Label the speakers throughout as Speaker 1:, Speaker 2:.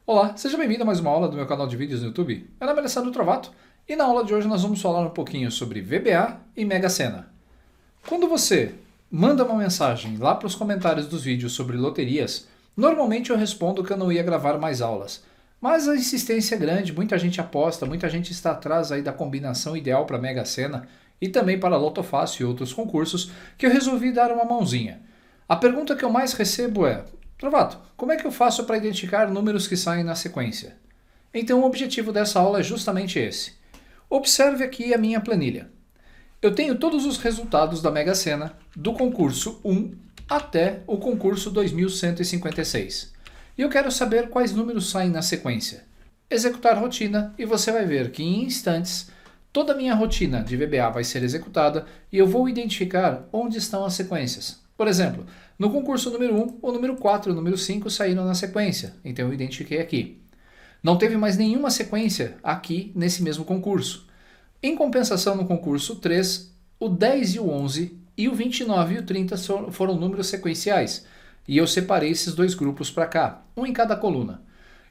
Speaker 1: Olá, seja bem-vindo a mais uma aula do meu canal de vídeos no YouTube. Meu nome é Alessandro Trovato e na aula de hoje nós vamos falar um pouquinho sobre VBA e Mega Sena. Quando você manda uma mensagem lá para os comentários dos vídeos sobre loterias, normalmente eu respondo que eu não ia gravar mais aulas. Mas a insistência é grande, muita gente aposta, muita gente está atrás aí da combinação ideal para Mega Sena e também para Loto Fácil e outros concursos, que eu resolvi dar uma mãozinha. A pergunta que eu mais recebo é: Trovato, como é que eu faço para identificar números que saem na sequência? Então o objetivo dessa aula é justamente esse. Observe aqui a minha planilha. Eu tenho todos os resultados da Mega Sena do concurso 1 até o concurso 2156. E eu quero saber quais números saem na sequência. Executar rotina e você vai ver que em instantes toda a minha rotina de VBA vai ser executada e eu vou identificar onde estão as sequências. Por exemplo, no concurso número 1, o número 4 e o número 5 saíram na sequência, então eu identifiquei aqui. Não teve mais nenhuma sequência aqui nesse mesmo concurso. Em compensação, no concurso 3, o 10 e o 11 e o 29 e o 30 foram números sequenciais. E eu separei esses dois grupos para cá, um em cada coluna.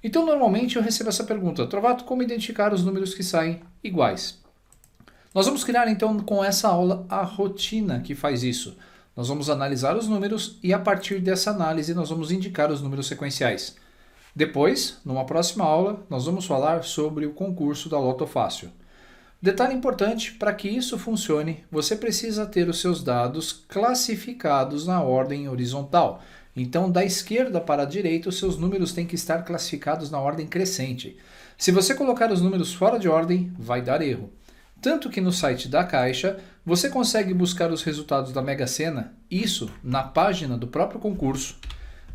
Speaker 1: Então, normalmente eu recebo essa pergunta: Trovato, como identificar os números que saem iguais? Nós vamos criar então com essa aula a rotina que faz isso. Nós vamos analisar os números e a partir dessa análise nós vamos indicar os números sequenciais. Depois, numa próxima aula, nós vamos falar sobre o concurso da Loto Fácil. Detalhe importante: para que isso funcione, você precisa ter os seus dados classificados na ordem horizontal. Então, da esquerda para a direita, os seus números têm que estar classificados na ordem crescente. Se você colocar os números fora de ordem, vai dar erro. Tanto que no site da Caixa, você consegue buscar os resultados da Mega Sena, isso na página do próprio concurso.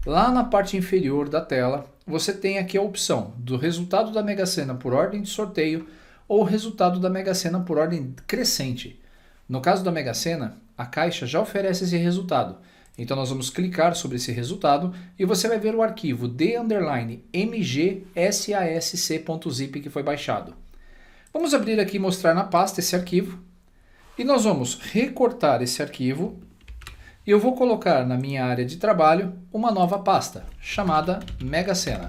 Speaker 1: Lá na parte inferior da tela, você tem aqui a opção do resultado da Mega Sena por ordem de sorteio ou resultado da Mega Sena por ordem crescente. No caso da Mega Sena, a Caixa já oferece esse resultado. Então nós vamos clicar sobre esse resultado e você vai ver o arquivo d_mgsasc.zip que foi baixado. Vamos abrir aqui e mostrar na pasta esse arquivo. E nós vamos recortar esse arquivo. E eu vou colocar na minha área de trabalho uma nova pasta, chamada Mega Sena.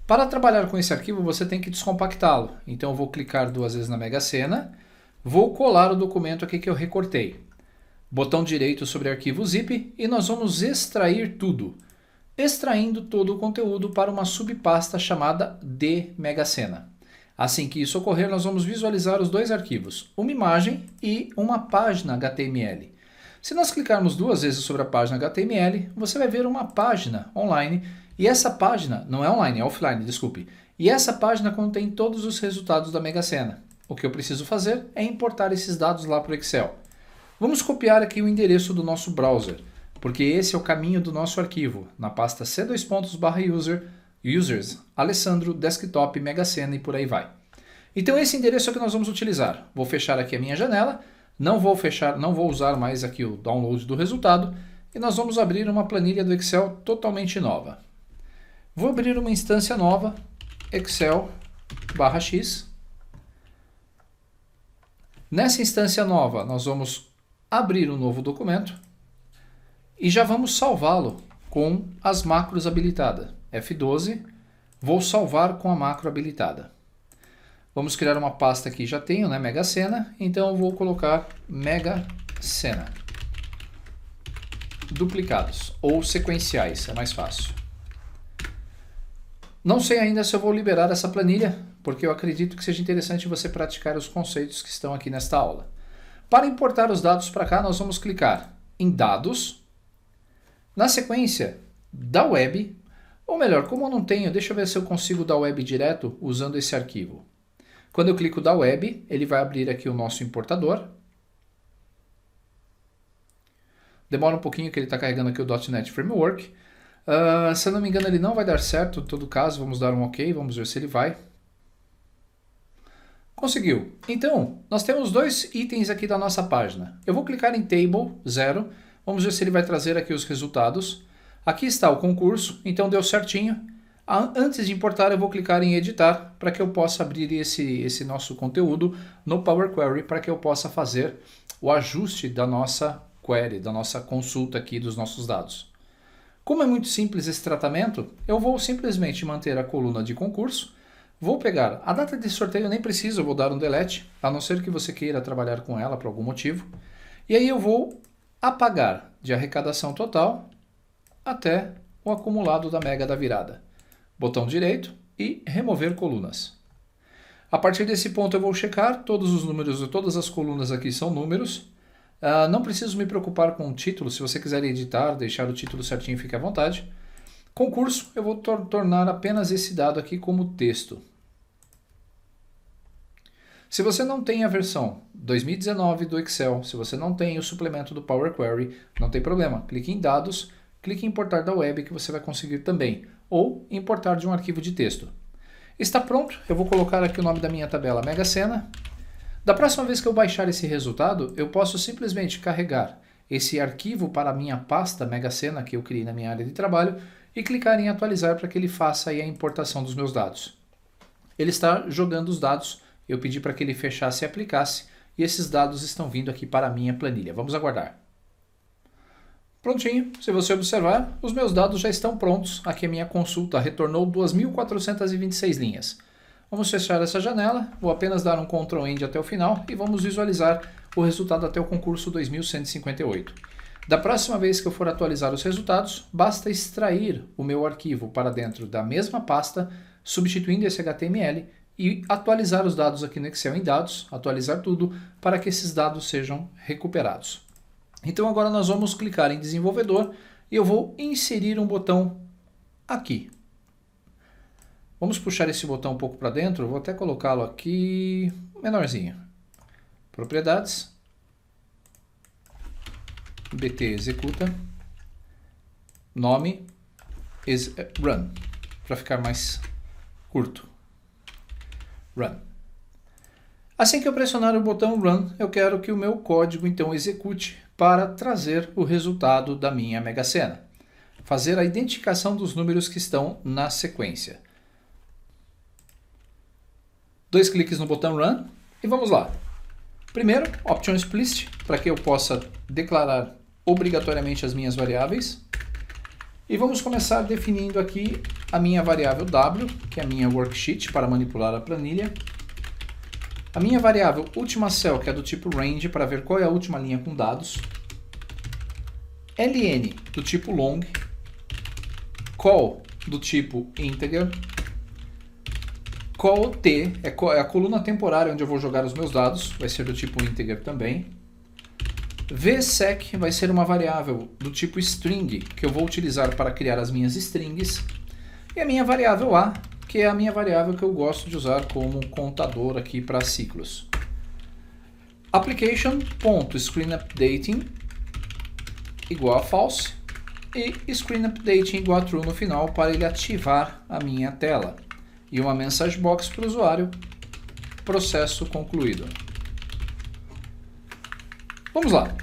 Speaker 1: Para trabalhar com esse arquivo, você tem que descompactá-lo. Então eu vou clicar duas vezes na Mega Sena. Vou colar o documento aqui que eu recortei. Botão direito sobre arquivo zip e nós vamos extrair tudo. Extraindo todo o conteúdo para uma subpasta chamada de Mega Sena. Assim que isso ocorrer, nós vamos visualizar os dois arquivos, uma imagem e uma página HTML. Se nós clicarmos duas vezes sobre a página HTML, você vai ver uma página online, e essa página, não é online, é offline, desculpe, e essa página contém todos os resultados da Mega Sena. O que eu preciso fazer é importar esses dados lá para o Excel. Vamos copiar aqui o endereço do nosso browser, porque esse é o caminho do nosso arquivo, na pasta c:/user, users, Alessandro, desktop, Mega Sena e por aí vai. Então esse endereço é o que nós vamos utilizar. Vou fechar aqui a minha janela, não vou usar mais aqui o download do resultado, e nós vamos abrir uma planilha do Excel totalmente nova. Vou abrir uma instância nova, Excel/x. Nessa instância nova, nós vamos abrir um novo documento e já vamos salvá-lo com as macros habilitadas. F12, vou salvar com a macro habilitada. Vamos criar uma pasta que já tenho, né, Mega Sena, então eu vou colocar Mega Sena. Duplicados ou sequenciais, é mais fácil. Não sei ainda se eu vou liberar essa planilha, porque eu acredito que seja interessante você praticar os conceitos que estão aqui nesta aula. Para importar os dados para cá, nós vamos clicar em Dados. Na sequência, da web, ou melhor, como eu não tenho, deixa eu ver se eu consigo da web direto usando esse arquivo. Quando eu clico da web, ele vai abrir aqui o nosso importador. Demora um pouquinho que ele está carregando aqui o .NET Framework. Se eu não me engano, ele não vai dar certo, em todo caso, vamos dar um OK, vamos ver se ele vai. Conseguiu. Então, nós temos dois itens aqui da nossa página. Eu vou clicar em Table 0. Vamos ver se ele vai trazer aqui os resultados. Aqui está o concurso, então deu certinho. Antes de importar, eu vou clicar em editar para que eu possa abrir esse nosso conteúdo no Power Query para que eu possa fazer o ajuste da nossa query, da nossa consulta aqui dos nossos dados. Como é muito simples esse tratamento, eu vou simplesmente manter a coluna de concurso, vou pegar a data de sorteio, nem preciso, eu vou dar um delete, a não ser que você queira trabalhar com ela por algum motivo, e aí eu vou apagar de arrecadação total até o acumulado da mega da virada. Botão direito e remover colunas. A partir desse ponto eu vou checar todos os números, todas as colunas aqui são números. Não preciso me preocupar com o título, se você quiser editar, deixar o título certinho, fique à vontade. Concurso, eu vou tornar apenas esse dado aqui como texto. Se você não tem a versão 2019 do Excel, se você não tem o suplemento do Power Query, não tem problema. Clique em dados, clique em importar da web que você vai conseguir também, ou importar de um arquivo de texto. Está pronto, eu vou colocar aqui o nome da minha tabela Mega Sena. Da próxima vez que eu baixar esse resultado, eu posso simplesmente carregar esse arquivo para a minha pasta Mega Sena que eu criei na minha área de trabalho e clicar em atualizar para que ele faça aí a importação dos meus dados. Ele está jogando os dados, eu pedi para que ele fechasse e aplicasse, e esses dados estão vindo aqui para a minha planilha. Vamos aguardar. Prontinho, se você observar, os meus dados já estão prontos. Aqui a minha consulta retornou 2.426 linhas. Vamos fechar essa janela, vou apenas dar um Ctrl End até o final e vamos visualizar o resultado até o concurso 2158. Da próxima vez que eu for atualizar os resultados, basta extrair o meu arquivo para dentro da mesma pasta, substituindo esse HTML e atualizar os dados aqui no Excel em dados, atualizar tudo para que esses dados sejam recuperados. Então agora nós vamos clicar em desenvolvedor e eu vou inserir um botão aqui. Vamos puxar esse botão um pouco para dentro, eu vou até colocá-lo aqui menorzinho. Propriedades, BT executa, nome, run, para ficar mais curto. Run. Assim que eu pressionar o botão Run, eu quero que o meu código então execute para trazer o resultado da minha Mega Sena. Fazer a identificação dos números que estão na sequência. 2 cliques no botão Run e vamos lá. Primeiro, Option Explicit, para que eu possa declarar obrigatoriamente as minhas variáveis. E vamos começar definindo aqui a minha variável W, que é a minha worksheet para manipular a planilha. A minha variável última cell, que é do tipo range, para ver qual é a última linha com dados. ln, do tipo long. Call, do tipo integer. Call t, é a coluna temporária onde eu vou jogar os meus dados, vai ser do tipo integer também. vsec vai ser uma variável do tipo string, que eu vou utilizar para criar as minhas strings. E a minha variável a, que é a minha variável que eu gosto de usar como contador aqui para ciclos. Application.screenUpdating igual a false e screenUpdating igual a true no final para ele ativar a minha tela. E uma mensage box para o usuário, processo concluído. Vamos lá.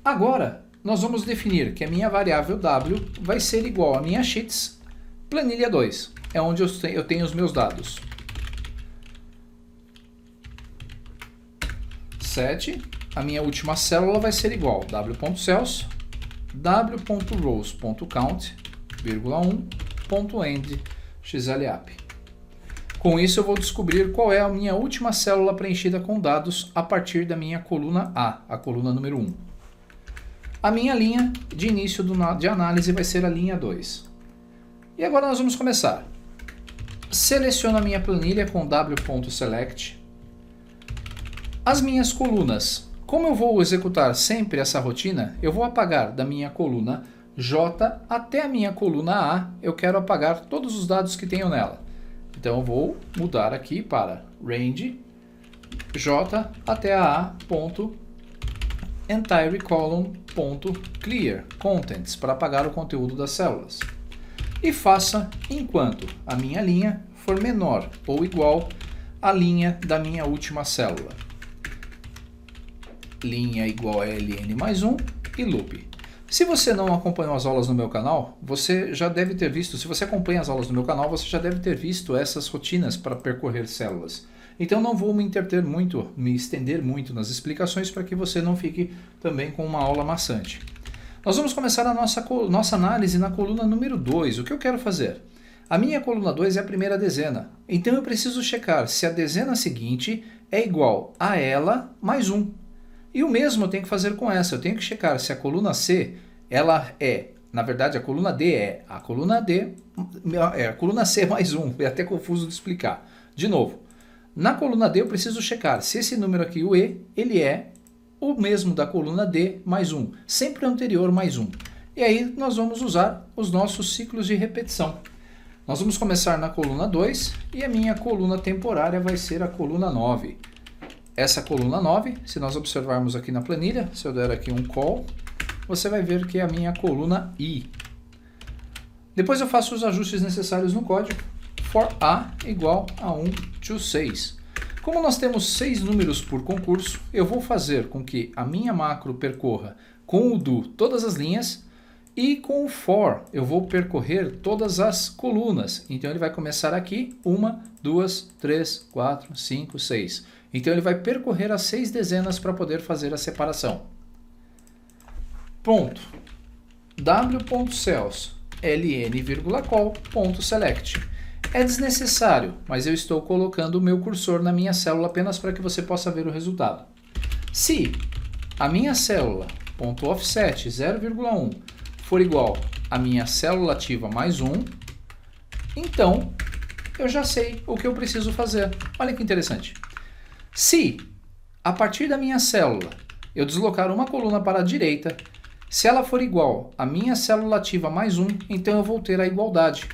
Speaker 1: Agora, nós vamos definir que a minha variável w vai ser igual a minha sheets planilha 2. É onde eu tenho os meus dados. Set, a minha última célula vai ser igual w.cells, w.rows.count, vírgula 1.end xlap. Com isso eu vou descobrir qual é a minha última célula preenchida com dados a partir da minha coluna A, coluna número 1. A minha linha de início de análise vai ser a linha 2. E agora nós vamos começar. Seleciono a minha planilha com w.select. As minhas colunas. Como eu vou executar sempre essa rotina, eu vou apagar da minha coluna J até a minha coluna A, eu quero apagar todos os dados que tenho nela. Então eu vou mudar aqui para range J até a A.entirecolumn.clear contents para apagar o conteúdo das células. E faça enquanto a minha linha for menor ou igual à linha da minha última célula. Linha igual a ln mais 1 e loop. Se você não acompanhou as aulas no meu canal, você já deve ter visto, se você acompanha as aulas no meu canal, você já deve ter visto essas rotinas para percorrer células. Então não vou me estender muito nas explicações para que você não fique também com uma aula maçante. Nós vamos começar a nossa análise na coluna número 2. O que eu quero fazer? A minha coluna 2 é a primeira dezena, então eu preciso checar se a dezena seguinte é igual a ela mais 1. E o mesmo eu tenho que fazer com essa, eu tenho que checar se a coluna C, ela é, na verdade a coluna D é a coluna D, é a coluna C mais 1, é até confuso de explicar. De novo, na coluna D eu preciso checar se esse número aqui, o E, ele é o mesmo da coluna D mais 1, sempre anterior mais 1. E aí nós vamos usar os nossos ciclos de repetição. Nós vamos começar na coluna 2 e a minha coluna temporária vai ser a coluna 9. Essa coluna 9, se nós observarmos aqui na planilha, se eu der aqui um call, você vai ver que é a minha coluna I. Depois eu faço os ajustes necessários no código, for A igual a 1 to 6. Como nós temos 6 números por concurso, eu vou fazer com que a minha macro percorra com o do todas as linhas e com o for eu vou percorrer todas as colunas. Então ele vai começar aqui, 1, 2, 3, 4, 5, 6. Então ele vai percorrer as 6 dezenas para poder fazer a separação. Ponto. w.cells ln,call.select. É desnecessário, mas eu estou colocando o meu cursor na minha célula apenas para que você possa ver o resultado. Se a minha célula .offset 0,1 for igual à minha célula ativa mais 1, então eu já sei o que eu preciso fazer. Olha que interessante. Se a partir da minha célula eu deslocar uma coluna para a direita, se ela for igual à minha célula ativa mais 1, então eu vou ter a igualdade.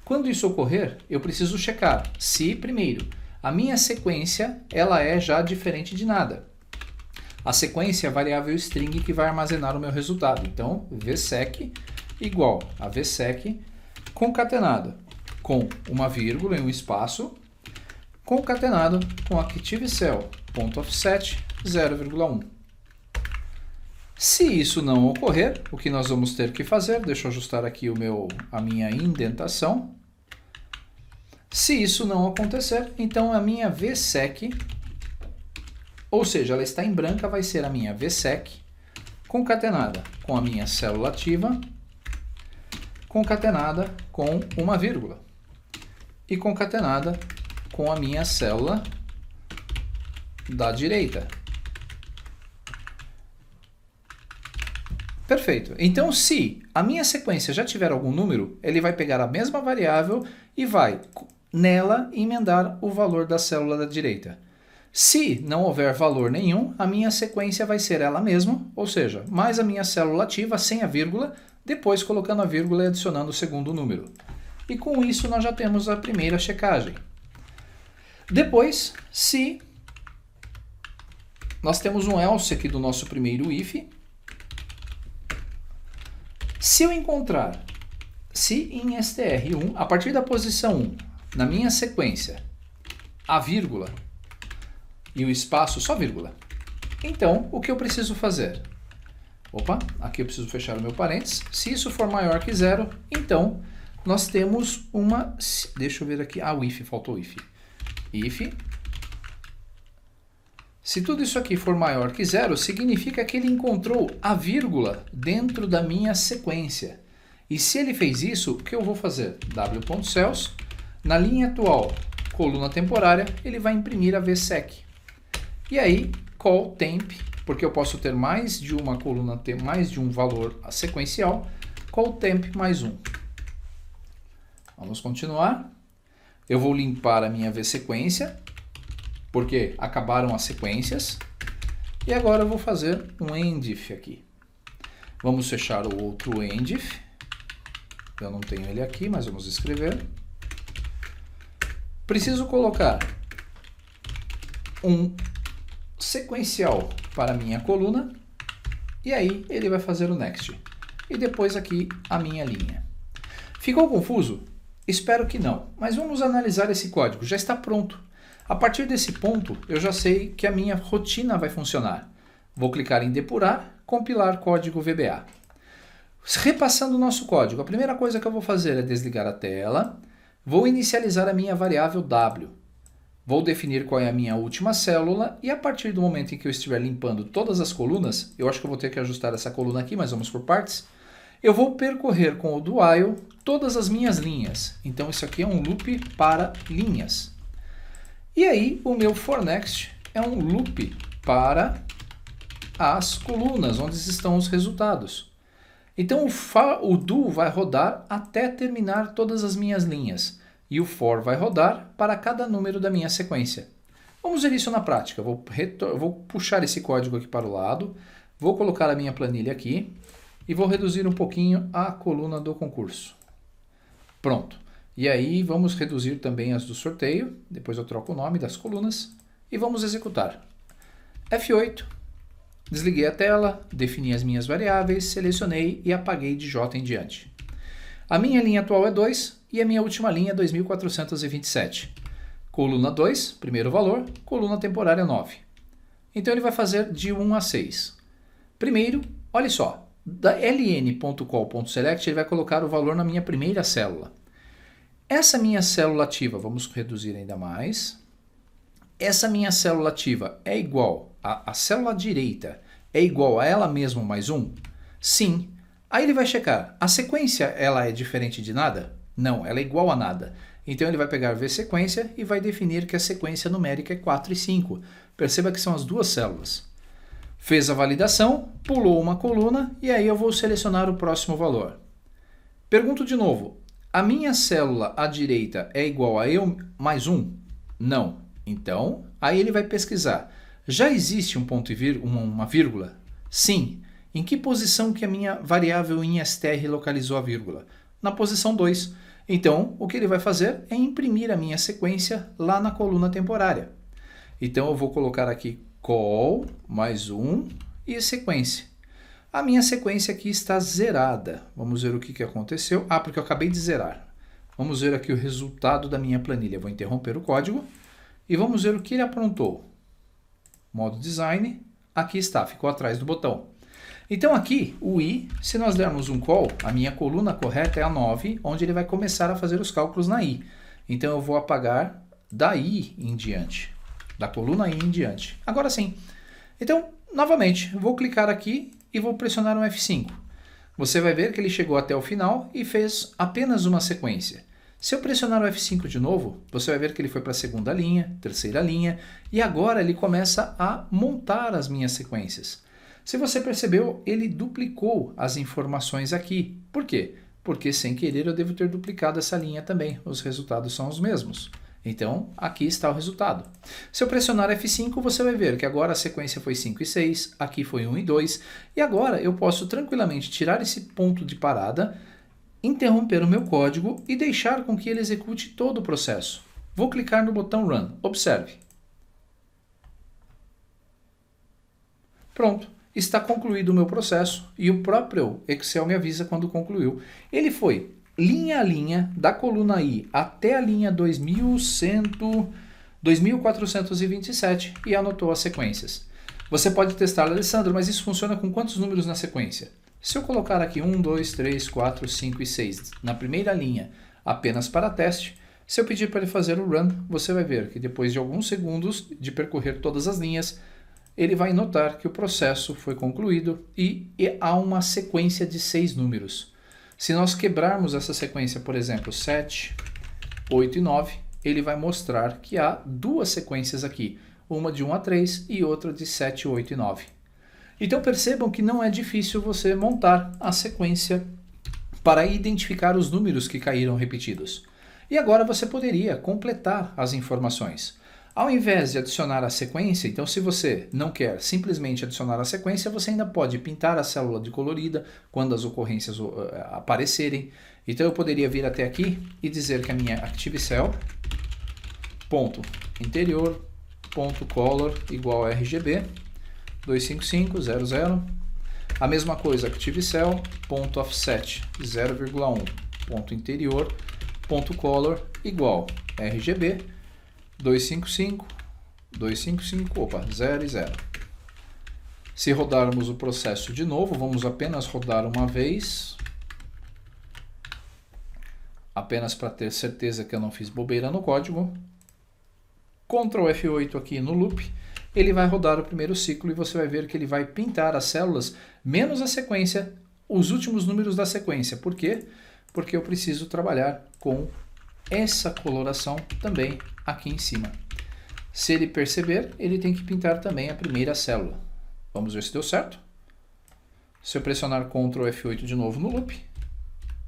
Speaker 1: Quando isso ocorrer, eu preciso checar se, primeiro, a minha sequência ela é já diferente de nada. A sequência é a variável string que vai armazenar o meu resultado. Então, vsec igual a vsec concatenado com uma vírgula e um espaço, concatenado com ActiveCell.offset 0,1. Se isso não ocorrer, o que nós vamos ter que fazer, deixa eu ajustar aqui a minha indentação. Se isso não acontecer, então a minha vsec, ou seja, ela está em branca, vai ser a minha vsec concatenada com a minha célula ativa, concatenada com uma vírgula e concatenada com a minha célula da direita. Perfeito. Então, se a minha sequência já tiver algum número, ele vai pegar a mesma variável e vai nela emendar o valor da célula da direita. Se não houver valor nenhum, a minha sequência vai ser ela mesma, ou seja, mais a minha célula ativa sem a vírgula, depois colocando a vírgula e adicionando o segundo número. E com isso nós já temos a primeira checagem. Depois, se nós temos um else aqui do nosso primeiro if, se eu encontrar, se em str1, a partir da posição 1, na minha sequência, a vírgula e o espaço, só vírgula, então o que eu preciso fazer? Opa, aqui eu preciso fechar o meu parênteses. Se isso for maior que 0, então nós temos uma, deixa eu ver aqui, o if, faltou o if. If, se tudo isso aqui for maior que 0, significa que ele encontrou a vírgula dentro da minha sequência. E se ele fez isso, o que eu vou fazer? w.cells, na linha atual, coluna temporária, ele vai imprimir a vsec. E aí, call temp, porque eu posso ter mais de uma coluna, ter mais de um valor sequencial, call temp mais 1. Vamos continuar. Eu vou limpar a minha vsequência, porque acabaram as sequências. E agora eu vou fazer um endif aqui. Vamos fechar o outro endif. Eu não tenho ele aqui, mas vamos escrever. Preciso colocar um sequencial para a minha coluna. E aí ele vai fazer o next. E depois aqui a minha linha. Ficou confuso? Espero que não. Mas vamos analisar esse código. Já está pronto. A partir desse ponto, eu já sei que a minha rotina vai funcionar. Vou clicar em depurar, compilar código VBA. Repassando o nosso código, a primeira coisa que eu vou fazer é desligar a tela. Vou inicializar a minha variável w. Vou definir qual é a minha última célula e a partir do momento em que eu estiver limpando todas as colunas, eu acho que eu vou ter que ajustar essa coluna aqui, mas vamos por partes, eu vou percorrer com o do while todas as minhas linhas. Então isso aqui é um loop para linhas. E aí o meu for next é um loop para as colunas, onde estão os resultados. Então o do vai rodar até terminar todas as minhas linhas. E o for vai rodar para cada número da minha sequência. Vamos ver isso na prática. Vou puxar esse código aqui para o lado, vou colocar a minha planilha aqui e vou reduzir um pouquinho a coluna do concurso. Pronto. E aí vamos reduzir também as do sorteio, depois eu troco o nome das colunas e vamos executar. F8, desliguei a tela, defini as minhas variáveis, selecionei e apaguei de J em diante. A minha linha atual é 2 e a minha última linha é 2427. Coluna 2, primeiro valor, coluna temporária 9. Então ele vai fazer de 1 a 6. Primeiro, olha só, da ln.call.select ele vai colocar o valor na minha primeira célula. Essa minha célula ativa, vamos reduzir ainda mais. Essa minha célula ativa é igual a célula direita, é igual a ela mesma mais 1? Sim. Aí ele vai checar, a sequência ela é diferente de nada? Não, ela é igual a nada. Então ele vai pegar vSequência e vai definir que a sequência numérica é 4 e 5. Perceba que são as duas células. Fez a validação, pulou uma coluna e aí eu vou selecionar o próximo valor. Pergunto de novo, a minha célula à direita é igual a eu mais 1? Não. Então, aí ele vai pesquisar. Já existe um ponto e uma vírgula? Sim. Em que posição que a minha variável em str localizou a vírgula? Na posição 2. Então, o que ele vai fazer é imprimir a minha sequência lá na coluna temporária. Então, eu vou colocar aqui call mais 1 e sequência. A minha sequência aqui está zerada. Vamos ver o que aconteceu. Ah, porque eu acabei de zerar. Vamos ver aqui o resultado da minha planilha. Vou interromper o código e vamos ver o que ele aprontou. Modo design. Aqui está, ficou atrás do botão. Então aqui, o i, se nós dermos um call, a minha coluna correta é a 9, onde ele vai começar a fazer os cálculos na i. Então eu vou apagar da i em diante, da coluna i em diante. Agora sim. Então, novamente, vou clicar aqui e vou pressionar um F5. Você vai ver que ele chegou até o final e fez apenas uma sequência. Se eu pressionar o F5 de novo, você vai ver que ele foi para a segunda linha, terceira linha, e agora ele começa a montar as minhas sequências. Se você percebeu, ele duplicou as informações aqui. Por quê? Porque sem querer eu devo ter duplicado essa linha também. Os resultados são os mesmos. Então, aqui está o resultado. Se eu pressionar F5, você vai ver que agora a sequência foi 5 e 6, aqui foi 1 e 2, e agora eu posso tranquilamente tirar esse ponto de parada, interromper o meu código e deixar com que ele execute todo o processo. Vou clicar no botão Run. Observe. Pronto. Está concluído o meu processo e o próprio Excel me avisa quando concluiu. Ele foi linha a linha, da coluna I até a linha 2427 e anotou as sequências. Você pode testar, Alessandro, mas isso funciona com quantos números na sequência? Se eu colocar aqui 1, 2, 3, 4, 5 e 6 na primeira linha apenas para teste, se eu pedir para ele fazer o run, você vai ver que depois de alguns segundos de percorrer todas as linhas, ele vai notar que o processo foi concluído e há uma sequência de 6 números. Se nós quebrarmos essa sequência, por exemplo, 7, 8 e 9, ele vai mostrar que há duas sequências aqui, uma de 1 a 3 e outra de 7, 8 e 9. Então percebam que não é difícil você montar a sequência para identificar os números que caíram repetidos. E agora você poderia completar as informações. Ao invés de adicionar a sequência, então se você não quer simplesmente adicionar a sequência, você ainda pode pintar a célula de colorida quando as ocorrências aparecerem. Então eu poderia vir até aqui e dizer que a minha ActiveCell.interior.color igual a RGB 25500. A mesma coisa, ActiveCell.offset 0,1.interior.color igual a RGB 255, 0 e 0. Se rodarmos o processo de novo, vamos apenas rodar uma vez, apenas para ter certeza que eu não fiz bobeira no código. Ctrl F8 aqui no loop, ele vai rodar o primeiro ciclo e você vai ver que ele vai pintar as células menos a sequência, os últimos números da sequência. Por quê? Porque eu preciso trabalhar com essa coloração também aqui em cima. Se ele perceber, ele tem que pintar também a primeira célula. Vamos ver se deu certo. Se eu pressionar Ctrl F8 de novo no loop,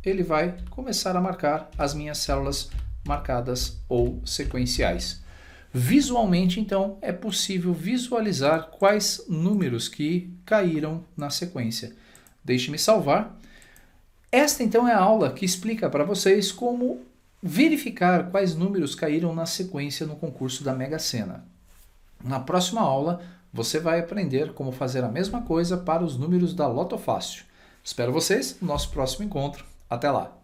Speaker 1: ele vai começar a marcar as minhas células marcadas ou sequenciais. Visualmente, então, é possível visualizar quais números que caíram na sequência. Deixe-me salvar. Esta, então, é a aula que explica para vocês como verificar quais números caíram na sequência no concurso da Mega Sena. Na próxima aula, você vai aprender como fazer a mesma coisa para os números da Loto Fácil. Espero vocês no nosso próximo encontro. Até lá!